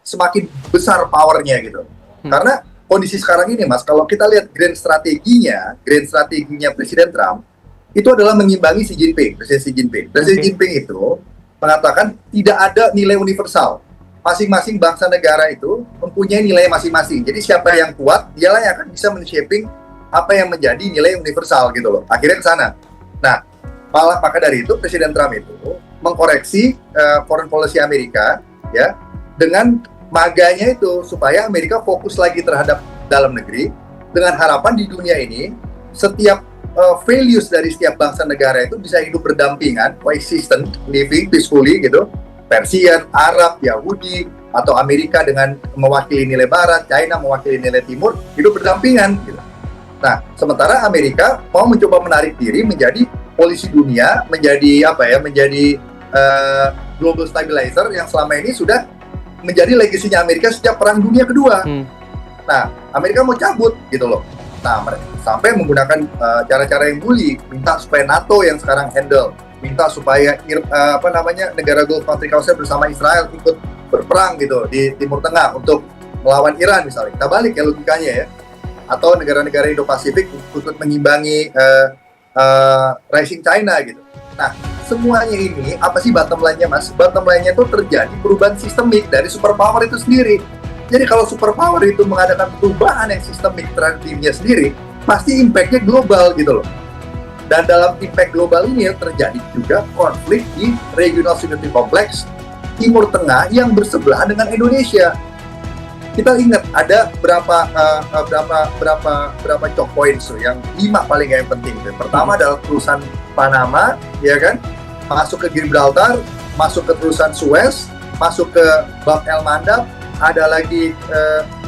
semakin besar powernya gitu. Karena kondisi sekarang ini, Mas, kalau kita lihat grand strateginya Presiden Trump itu adalah mengimbangi Xi Jinping, Presiden Xi Jinping. Presiden Jinping itu mengatakan tidak ada nilai universal. Masing-masing bangsa negara itu mempunyai nilai masing-masing. Jadi siapa yang kuat, dialah yang akan bisa men-shaping apa yang menjadi nilai universal gitu loh. Akhirnya ke sana. Nah, maka dari itu Presiden Trump itu mengkoreksi foreign policy Amerika ya dengan maganya itu supaya Amerika fokus lagi terhadap dalam negeri dengan harapan di dunia ini setiap values dari setiap bangsa negara itu bisa hidup berdampingan, coexistent, living peacefully gitu. Persian, Arab, Yahudi, atau Amerika dengan mewakili nilai Barat, China mewakili nilai Timur, hidup berdampingan. Gitu. Nah, sementara Amerika mau mencoba menarik diri menjadi polisi dunia, menjadi global stabilizer yang selama ini sudah menjadi legasinya Amerika sejak Perang Dunia Kedua. Nah, Amerika mau cabut gitu loh. Nah, sampai menggunakan cara-cara yang bully, minta supaya NATO yang sekarang handle. Minta supaya negara Gulf Country Council bersama Israel ikut berperang gitu di Timur Tengah untuk melawan Iran misalnya. Kita balik ya logikanya ya. Atau negara-negara Indo-Pasifik ikut mengimbangi rising China gitu. Nah, semuanya ini apa sih bottom line-nya, Mas? Bottom line-nya itu terjadi perubahan sistemik dari superpower itu sendiri. Jadi kalau superpower itu mengadakan perubahan yang sistemik terhadap dirinya sendiri, pasti impact-nya global gitu loh. Dan dalam impact global ini terjadi juga konflik di regional security complex Timur Tengah yang bersebelahan dengan Indonesia. Kita ingat ada berapa choke points yang 5 paling yang penting. Pertama adalah terusan Panama, ya kan, masuk ke Gibraltar, masuk ke terusan Suez, masuk ke Bab el Mandab, ada lagi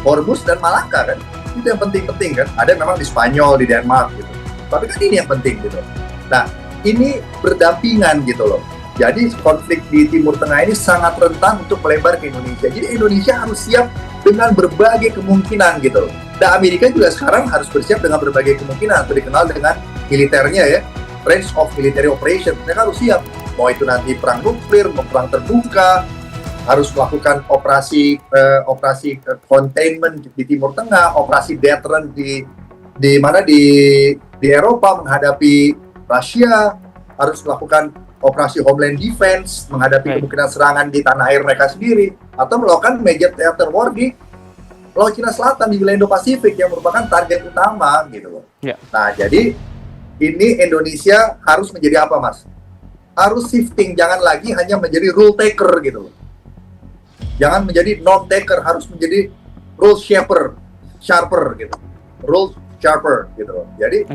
Hormuz dan Malaka kan. Itu yang penting-penting kan. Ada memang di Spanyol, di Denmark gitu. Tapi kan ini yang penting gitu. Nah, ini berdampingan gitu loh. Jadi konflik di Timur Tengah ini sangat rentan untuk melebar ke Indonesia. Jadi Indonesia harus siap dengan berbagai kemungkinan gitu loh. Dan Amerika juga sekarang harus bersiap dengan berbagai kemungkinan. Atau dikenal dengan militernya ya, range of military operation. Mereka harus siap. Mau itu nanti perang nuklir, mau perang terbuka, harus melakukan operasi containment di Timur Tengah, operasi deterrent di Eropa menghadapi Rusia, harus melakukan operasi homeland defense menghadapi kemungkinan serangan di tanah air mereka sendiri, atau melakukan major theater war di Laut Cina Selatan di wilayah Indo-Pasifik yang merupakan target utama gitu loh. Nah, jadi ini Indonesia harus menjadi apa, Mas? Harus shifting, jangan lagi hanya menjadi rule taker gitu loh. Jangan menjadi non taker, harus menjadi rule sharper gitu. Rule sharper gitu loh. Jadi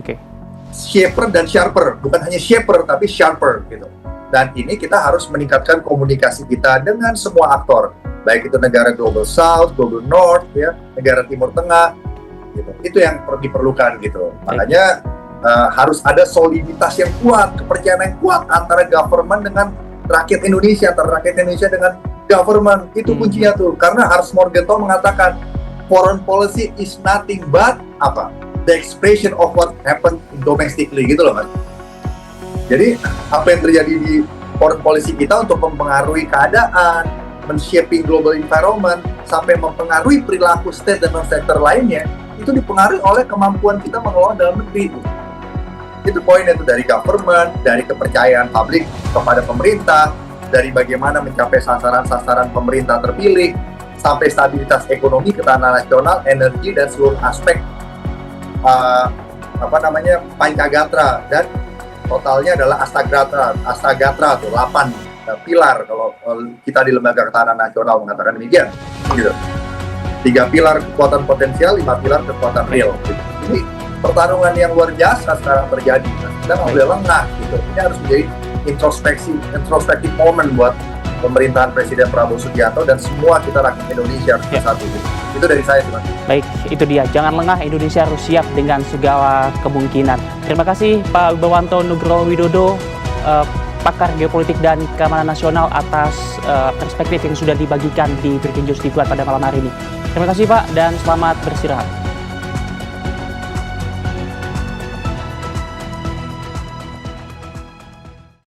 shaper dan sharper, bukan hanya shaper tapi sharper gitu. Dan ini kita harus meningkatkan komunikasi kita dengan semua aktor, baik itu negara Global South, Global North, ya, negara Timur Tengah, gitu. Itu yang diperlukan gitu. Makanya harus ada soliditas yang kuat, kepercayaan yang kuat antara government dengan rakyat Indonesia, antara rakyat Indonesia dengan government. Itu kuncinya tuh. Karena Hans Morgenthau mengatakan foreign policy is nothing but apa? The expression of what happened domestically gitu loh, Mas. Jadi apa yang terjadi di foreign policy kita untuk mempengaruhi keadaan, men-shaping global environment, sampai mempengaruhi perilaku state dan non-sector lainnya, itu dipengaruhi oleh kemampuan kita mengelola dalam negeri. Itu poinnya itu dari government, dari kepercayaan publik kepada pemerintah, dari bagaimana mencapai sasaran-sasaran pemerintah terpilih, sampai stabilitas ekonomi, ketahanan nasional, energi, dan seluruh aspek Pancagatra, dan totalnya adalah Astagatra tuh 8 pilar kalau kita di Lembaga Ketahanan Nasional mengatakan demikian gitu. 3 pilar kekuatan potensial, 5 pilar kekuatan real gitu. Ini pertarungan yang luar biasa sekarang terjadi. Kita nggak boleh lengah gitu. Ini harus menjadi introspektif moment buat pemerintahan Presiden Prabowo Subianto dan semua kita rakyat Indonesia harus bersatu gitu. Itu dari saya, Mas. Baik, itu dia. Jangan lengah, Indonesia harus siap dengan segala kemungkinan. Terima kasih Pak Wibawanto Nugroho Widodo, pakar geopolitik dan keamanan nasional, atas perspektif yang sudah dibagikan di Breaking News Dibuat pada malam hari ini. Terima kasih Pak, dan selamat beristirahat.